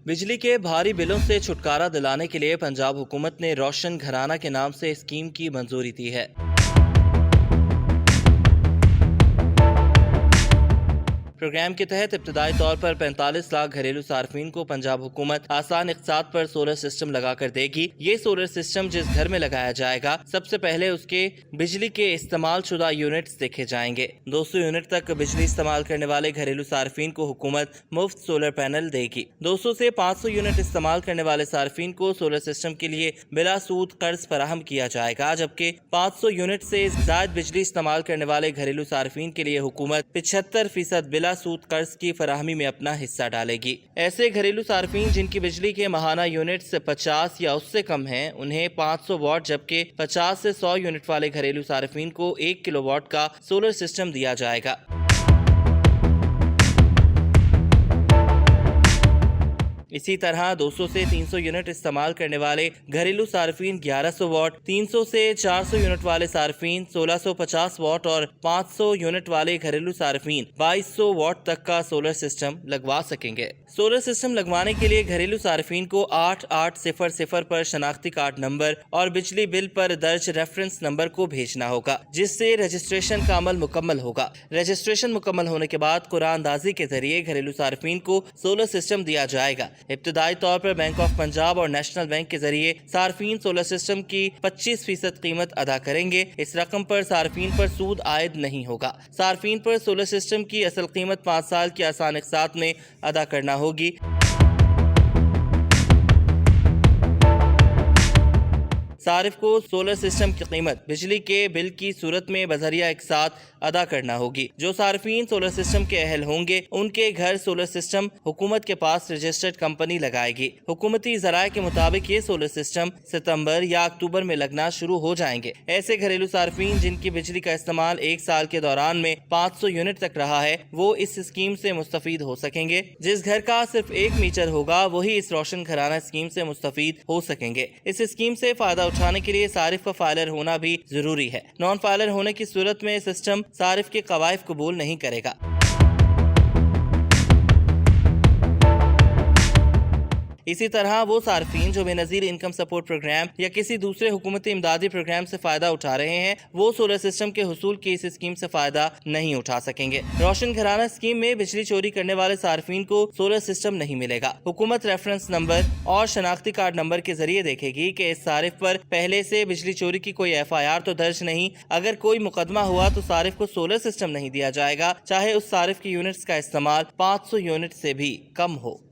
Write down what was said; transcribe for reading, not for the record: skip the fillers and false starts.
बिजली के भारी बिलों से छुटकारा दिलाने के लिए पंजाब हुकूमत ने रोशन घराना के नाम से स्कीम की मंजूरी दी है। प्रोग्राम के तहत इब्तदाई तौर पर 45 लाख घरेलू सार्फिन को पंजाब हुकूमत आसान इक़्तिसाद पर सोलर सिस्टम लगाकर देगी। ये सोलर सिस्टम जिस घर में लगाया जाएगा, सबसे पहले उसके बिजली के इस्तेमाल शुदा यूनिट्स देखे जाएंगे। 200 यूनिट तक बिजली इस्तेमाल करने वाले घरेलू सार्फिन को हुकूमत मुफ्त सोलर पैनल देगी। 200 से 500 यूनिट इस्तेमाल करने वाले सार्फिन को सोलर सिस्टम के लिए बिला सूद कर्ज फराहम किया जाएगा, जबकि 500 यूनिट से ज़ायद बिजली इस्तेमाल करने वाले घरेलू सार्फिन के लिए हुकूमत 75% बिला सूद कर्ज की फराहमी में अपना हिस्सा डालेगी। ऐसे घरेलू सार्फिन जिनकी बिजली के माहाना यूनिट्स 50 या उससे कम हैं, उन्हें 500 वाट, जबकि 50 से 100 यूनिट वाले घरेलू सार्फिन को 1 किलोवाट का सोलर सिस्टम दिया जाएगा। इसी तरह 200 से 300 यूनिट इस्तेमाल करने वाले घरेलू सार्फिन 1100 वाट, 300 से 400 यूनिट वाले सार्फिन 1650 वाट और 500 यूनिट वाले घरेलू सार्फिन 2200 वाट तक का सोलर सिस्टम लगवा सकेंगे। सोलर सिस्टम लगवाने के लिए घरेलू सार्फिन को 8800 पर शनाख्ती कार्ड नंबर और बिजली बिल पर दर्ज रेफरेंस नंबर को भेजना होगा, जिससे रजिस्ट्रेशन का अमल मुकम्मल होगा। रजिस्ट्रेशन मुकम्मल होने के बाद कुरानदाजी के जरिए घरेलू सार्फिन को सोलर सिस्टम दिया जाएगा। इब्तदाई तौर पर बैंक ऑफ पंजाब और नेशनल बैंक के जरिए सार्फिन सोलर सिस्टम की 25% कीमत अदा करेंगे। इस रकम पर सार्फिन पर सूद आयद नहीं होगा। सार्फिन पर सोलर सिस्टम की असल कीमत 5 साल की आसान इक़्तिसाद में अदा करना होगी। सारिफ को सोलर सिस्टम की कीमत बिजली के बिल की सूरत में बजरिया एक साथ अदा करना होगी। जो सार्फिन सोलर सिस्टम के अहल होंगे, उनके घर सोलर सिस्टम हुकूमत के पास रजिस्टर्ड कंपनी लगाएगी। हुकूमती ज़राए के मुताबिक ये सोलर सिस्टम सितंबर या अक्टूबर में लगना शुरू हो जाएंगे। ऐसे घरेलू सार्फिन जिनकी बिजली का इस्तेमाल 1 साल के दौरान में 500 यूनिट तक रहा है, वो इस स्कीम से मुस्तफीद हो सकेंगे। जिस घर का सिर्फ 1 मीटर होगा, वही इस रोशन घराना स्कीम से मुस्तफीद हो सकेंगे। इस स्कीम से फायदा उठाने के लिए सारिफ का फाइलर होना भी जरूरी है। नॉन फाइलर होने की सूरत में सिस्टम सारिफ के कवायद कबूल नहीं करेगा। इसी तरह वो सार्फिन जो बेनज़ीर इनकम सपोर्ट प्रोग्राम या किसी दूसरे हुकूमती इमदादी प्रोग्राम से फायदा उठा रहे हैं, वो सोलर सिस्टम के हुसूल की इस स्कीम से फायदा नहीं उठा सकेंगे। रोशन घराना स्कीम में बिजली चोरी करने वाले सार्फिन को सोलर सिस्टम नहीं मिलेगा। हुकूमत रेफरेंस नंबर और शनाख्ती कार्ड नंबर के जरिए देखेगी कि इस सारिफ पर पहले से बिजली चोरी की कोई FIR तो दर्ज नहीं। अगर कोई मुकदमा हुआ तो सारिफ को सोलर सिस्टम नहीं दिया जाएगा, चाहे उस सारिफ की यूनिट्स का इस्तेमाल 500 यूनिट से भी कम हो।